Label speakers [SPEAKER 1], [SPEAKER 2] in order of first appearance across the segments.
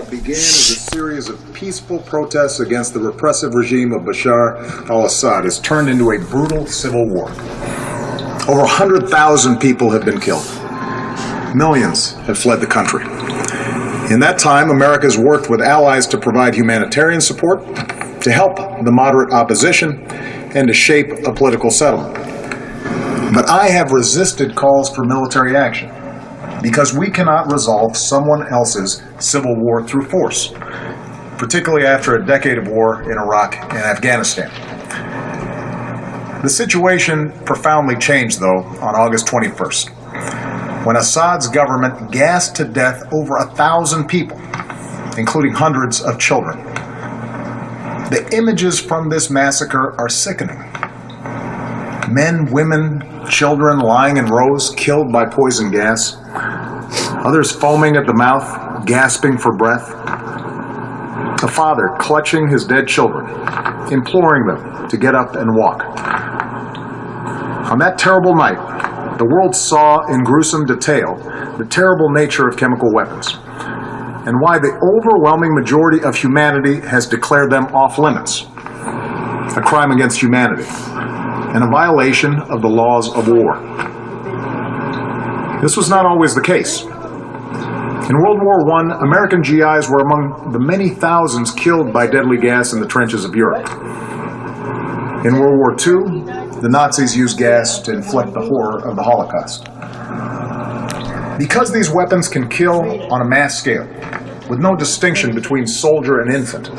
[SPEAKER 1] what began as a series of peaceful protests against the repressive regime of Bashar al-Assad has turned into a brutal civil war. Over 100,000 people have been killed. Millions have fled the country. In that time, America has worked with allies to provide humanitarian support, to help the moderate opposition, and to shape a political settlement. But I have resisted calls for military action because we cannot resolve someone else's civil war through force, particularly after a decade of war in Iraq and Afghanistan. The situation profoundly changed, though, on August 21st, when Assad's government gassed to death over 1,000 people, including hundreds of children. The images from this massacre are sickening. Men, women, children lying in rows, killed by poison gas. Others foaming at the mouth, gasping for breath. A father clutching his dead children, imploring them to get up and walk. On that terrible night, the world saw in gruesome detail the terrible nature of chemical weapons and why the overwhelming majority of humanity has declared them off limits, a crime against humanity, and a violation of the laws of war. This was not always the case. In World War I, American GIs were among the many thousands killed by deadly gas in the trenches of Europe. In World War II, the Nazis used gas to inflict the horror of the Holocaust. Because these weapons can kill on a mass scale, with no distinction between soldier and infant,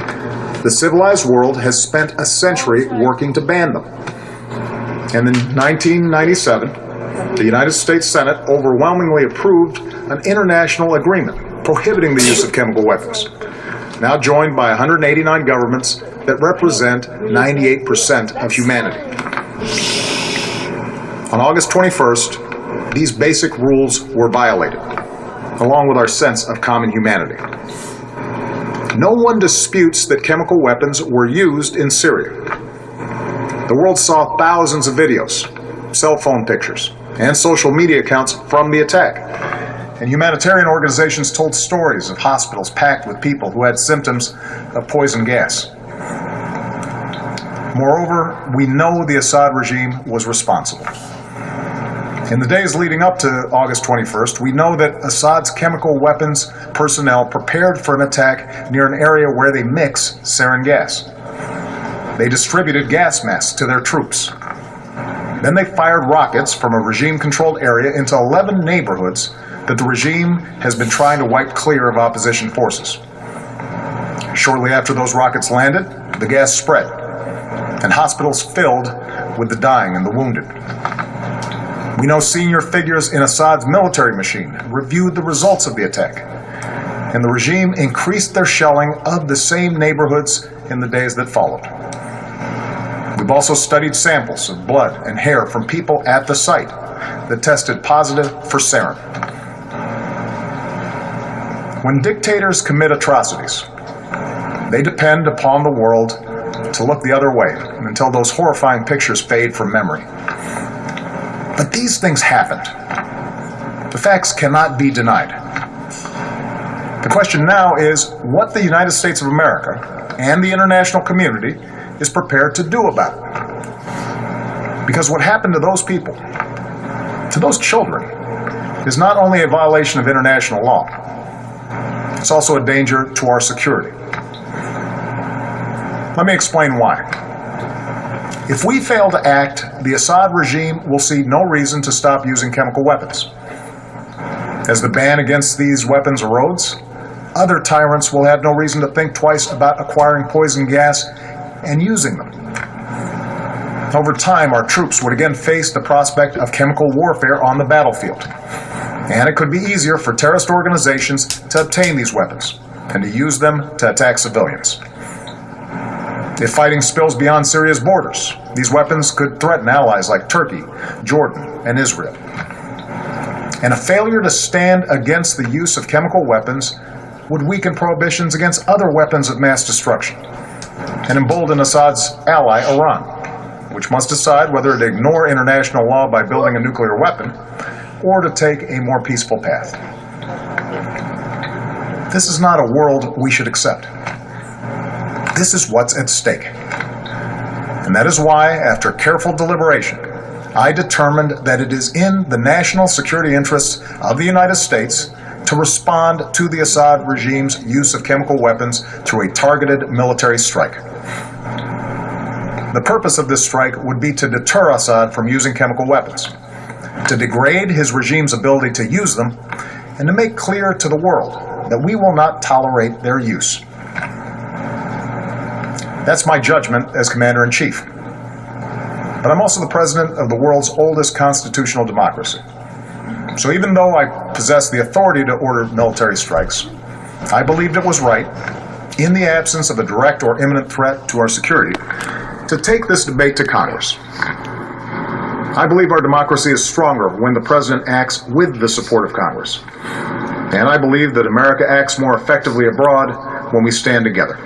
[SPEAKER 1] the civilized world has spent a century working to ban them. And in 1997, the United States Senate overwhelmingly approved an international agreement prohibiting the use of chemical weapons, now joined by 189 governments that represent 98% of humanity. On August 21st, these basic rules were violated, along with our sense of common humanity. No one disputes that chemical weapons were used in Syria. The world saw thousands of videos, cell phone pictures, and social media accounts from the attack. And humanitarian organizations told stories of hospitals packed with people who had symptoms of poison gas. Moreover, we know the Assad regime was responsible. In the days leading up to August 21st, we know that Assad's chemical weapons personnel prepared for an attack near an area where they mix sarin gas. They distributed gas masks to their troops. Then they fired rockets from a regime-controlled area into 11 neighborhoods that the regime has been trying to wipe clear of opposition forces. Shortly after those rockets landed, the gas spread, and hospitals filled with the dying and the wounded. We know senior figures in Assad's military machine reviewed the results of the attack, and the regime increased their shelling of the same neighborhoods in the days that followed. We've also studied samples of blood and hair from people at the site that tested positive for sarin. When dictators commit atrocities, they depend upon the world to look the other way until those horrifying pictures fade from memory. But these things happened. The facts cannot be denied. The question now is what the United States of America and the international community is prepared to do about it. Because what happened to those people, to those children, is not only a violation of international law, it's also a danger to our security. Let me explain why. If we fail to act, the Assad regime will see no reason to stop using chemical weapons. As the ban against these weapons erodes, other tyrants will have no reason to think twice about acquiring poison gas and using them. Over time, our troops would again face the prospect of chemical warfare on the battlefield. And it could be easier for terrorist organizations to obtain these weapons and to use them to attack civilians. If fighting spills beyond Syria's borders, these weapons could threaten allies like Turkey, Jordan, and Israel. And a failure to stand against the use of chemical weapons would weaken prohibitions against other weapons of mass destruction and embolden Assad's ally, Iran, which must decide whether to ignore international law by building a nuclear weapon or to take a more peaceful path. This is not a world we should accept. This is what's at stake. And that is why, after careful deliberation, I determined that it is in the national security interests of the United States to respond to the Assad regime's use of chemical weapons through a targeted military strike. The purpose of this strike would be to deter Assad from using chemical weapons, to degrade his regime's ability to use them, and to make clear to the world that we will not tolerate their use. That's my judgment as Commander-in-Chief. But I'm also the president of the world's oldest constitutional democracy. So even though I possess the authority to order military strikes, I believed it was right, in the absence of a direct or imminent threat to our security, to take this debate to Congress. I believe our democracy is stronger when the president acts with the support of Congress. And I believe that America acts more effectively abroad when we stand together.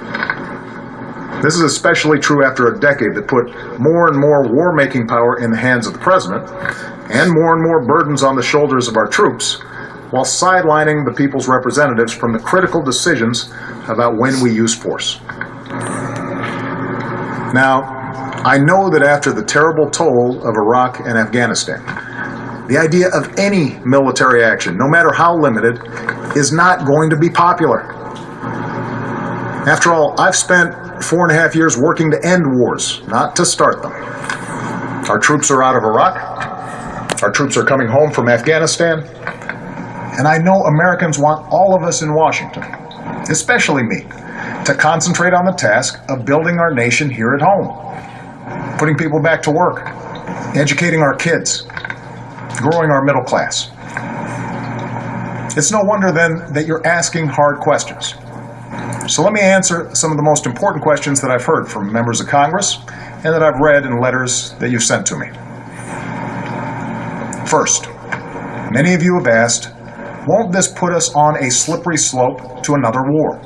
[SPEAKER 1] This is especially true after a decade that put more and more war-making power in the hands of the president and more burdens on the shoulders of our troops, while sidelining the people's representatives from the critical decisions about when we use force. Now, I know that after the terrible toll of Iraq and Afghanistan, the idea of any military action, no matter how limited, is not going to be popular. After all, I've spent 4.5 years working to end wars, not to start them. Our troops are out of Iraq. Our troops are coming home from Afghanistan. And I know Americans want all of us in Washington, especially me, to concentrate on the task of building our nation here at home, putting people back to work, educating our kids, growing our middle class. It's no wonder then that you're asking hard questions. So let me answer some of the most important questions that I've heard from members of Congress and that I've read in letters that you've sent to me. First, many of you have asked, won't this put us on a slippery slope to another war?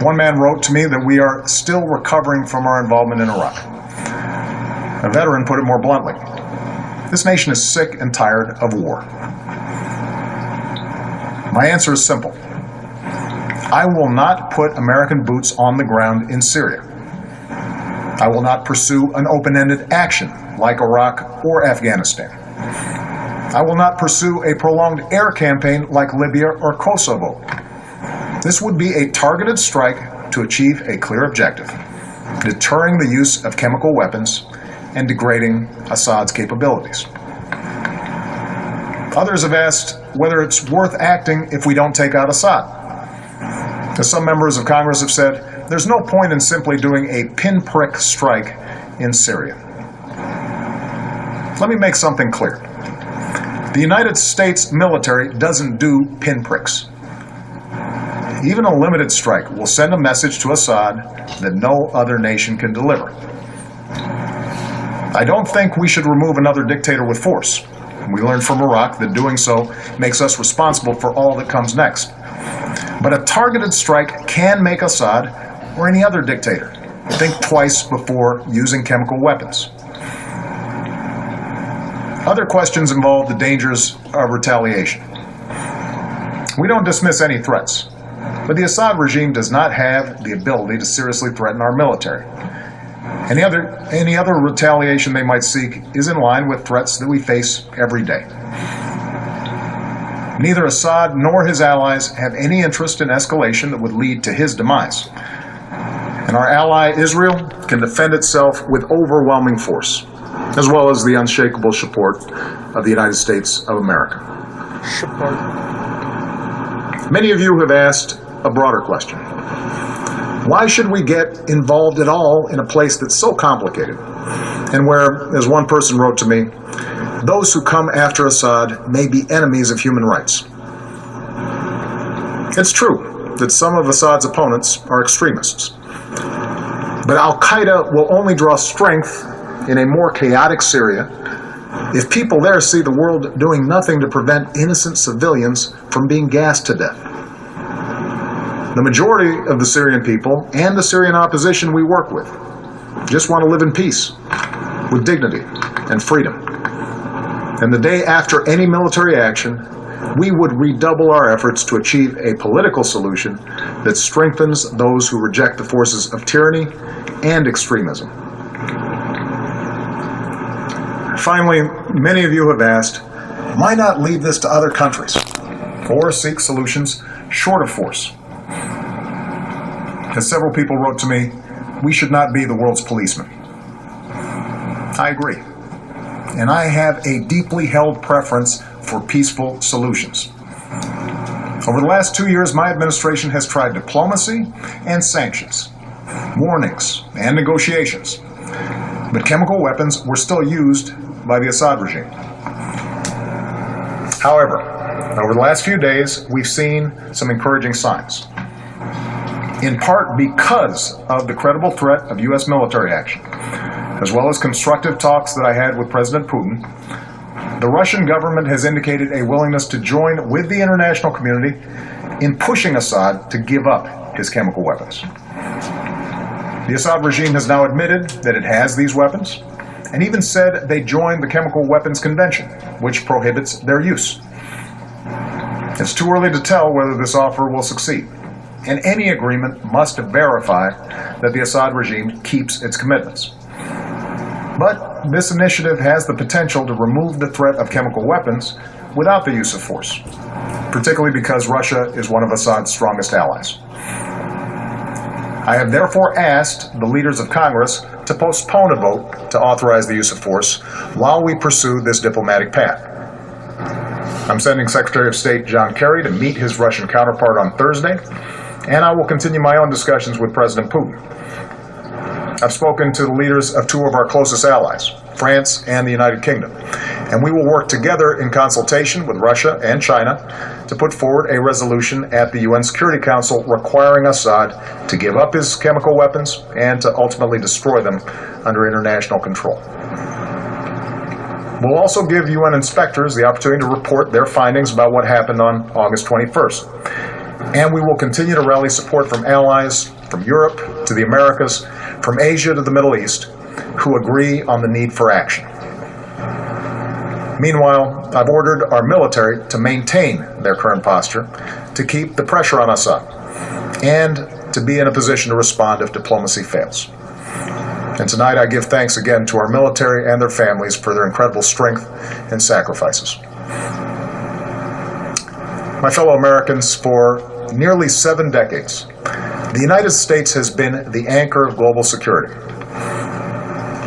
[SPEAKER 1] One man wrote to me that we are still recovering from our involvement in Iraq. A veteran put it more bluntly. This nation is sick and tired of war. My answer is simple. I will not put American boots on the ground in Syria. I will not pursue an open-ended action like Iraq or Afghanistan. I will not pursue a prolonged air campaign like Libya or Kosovo. This would be a targeted strike to achieve a clear objective, deterring the use of chemical weapons and degrading Assad's capabilities. Others have asked whether it's worth acting if we don't take out Assad. As some members of Congress have said, there's no point in simply doing a pinprick strike in Syria. Let me make something clear. The United States military doesn't do pinpricks. Even a limited strike will send a message to Assad that no other nation can deliver. I don't think we should remove another dictator with force. We learned from Iraq that doing so makes us responsible for all that comes next. But a targeted strike can make Assad, or any other dictator, think twice before using chemical weapons. Other questions involve the dangers of retaliation. We don't dismiss any threats, but the Assad regime does not have the ability to seriously threaten our military. Any other retaliation they might seek is in line with threats that we face every day. Neither Assad nor his allies have any interest in escalation that would lead to his demise. And our ally Israel can defend itself with overwhelming force, as well as the unshakable support of the United States of America. Many of you have asked a broader question. Why should we get involved at all in a place that's so complicated, and where, as one person wrote to me, those who come after Assad may be enemies of human rights? It's true that some of Assad's opponents are extremists, but Al-Qaeda will only draw strength in a more chaotic Syria if people there see the world doing nothing to prevent innocent civilians from being gassed to death. The majority of the Syrian people and the Syrian opposition we work with just want to live in peace, with dignity and freedom. And the day after any military action, we would redouble our efforts to achieve a political solution that strengthens those who reject the forces of tyranny and extremism. Finally, many of you have asked, why not leave this to other countries or seek solutions short of force? As several people wrote to me, we should not be the world's policeman. I agree. And I have a deeply held preference for peaceful solutions. Over the last 2 years, my administration has tried diplomacy and sanctions, warnings and negotiations, but chemical weapons were still used by the Assad regime. However, over the last few days, we've seen some encouraging signs. In part because of the credible threat of U.S. military action, as well as constructive talks that I had with President Putin, the Russian government has indicated a willingness to join with the international community in pushing Assad to give up his chemical weapons. The Assad regime has now admitted that it has these weapons, and even said they joined the Chemical Weapons Convention, which prohibits their use. It's too early to tell whether this offer will succeed, and any agreement must verify that the Assad regime keeps its commitments. But this initiative has the potential to remove the threat of chemical weapons without the use of force, particularly because Russia is one of Assad's strongest allies. I have therefore asked the leaders of Congress to postpone a vote to authorize the use of force while we pursue this diplomatic path. I'm sending Secretary of State John Kerry to meet his Russian counterpart on Thursday, and I will continue my own discussions with President Putin. I've spoken to the leaders of two of our closest allies, France and the United Kingdom, and we will work together in consultation with Russia and China to put forward a resolution at the UN Security Council requiring Assad to give up his chemical weapons and to ultimately destroy them under international control. We'll also give UN inspectors the opportunity to report their findings about what happened on August 21st. And we will continue to rally support from allies from Europe to the Americas, from Asia to the Middle East, who agree on the need for action. Meanwhile, I've ordered our military to maintain their current posture, to keep the pressure on Assad, and to be in a position to respond if diplomacy fails. And tonight I give thanks again to our military and their families for their incredible strength and sacrifices. My fellow Americans, for nearly 7 decades, the United States has been the anchor of global security.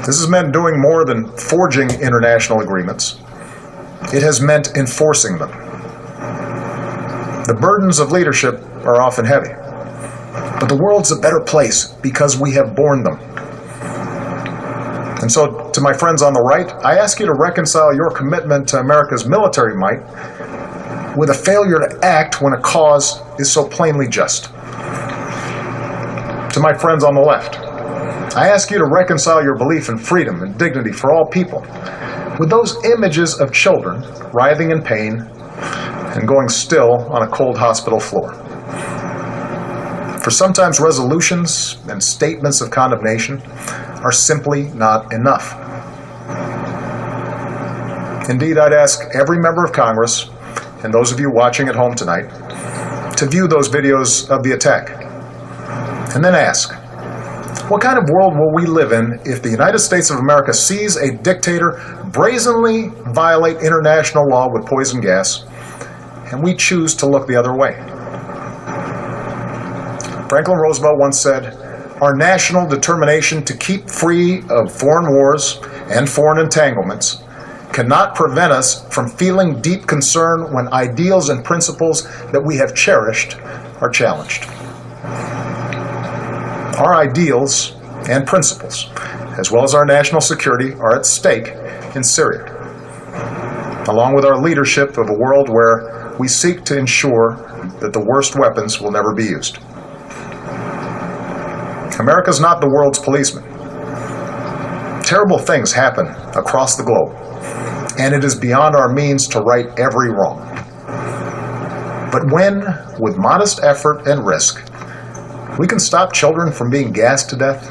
[SPEAKER 1] This has meant doing more than forging international agreements. It has meant enforcing them. The burdens of leadership are often heavy, but the world's a better place because we have borne them. And so, to my friends on the right, I ask you to reconcile your commitment to America's military might with a failure to act when a cause is so plainly just. To my friends on the left, I ask you to reconcile your belief in freedom and dignity for all people with those images of children writhing in pain and going still on a cold hospital floor. For sometimes resolutions and statements of condemnation are simply not enough. Indeed, I'd ask every member of Congress, and those of you watching at home tonight, to view those videos of the attack. And then ask, what kind of world will we live in if the United States of America sees a dictator brazenly violate international law with poison gas, and we choose to look the other way? Franklin Roosevelt once said, "Our national determination to keep free of foreign wars and foreign entanglements cannot prevent us from feeling deep concern when ideals and principles that we have cherished are challenged." Our ideals and principles, as well as our national security, are at stake in Syria, along with our leadership of a world where we seek to ensure that the worst weapons will never be used. America's not the world's policeman. Terrible things happen across the globe, and it is beyond our means to right every wrong. But when, with modest effort and risk, we can stop children from being gassed to death,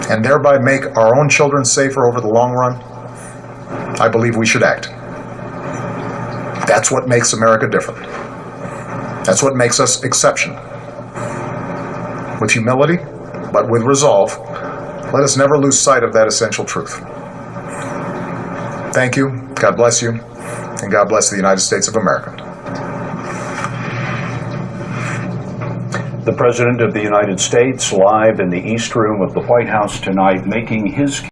[SPEAKER 1] and thereby make our own children safer over the long run, I believe we should act. That's what makes America different. That's what makes us exceptional. With humility, but with resolve, let us never lose sight of that essential truth. Thank you, God bless you, and God bless the United States of America.
[SPEAKER 2] The President of the United States live in the East Room of the White House tonight, making his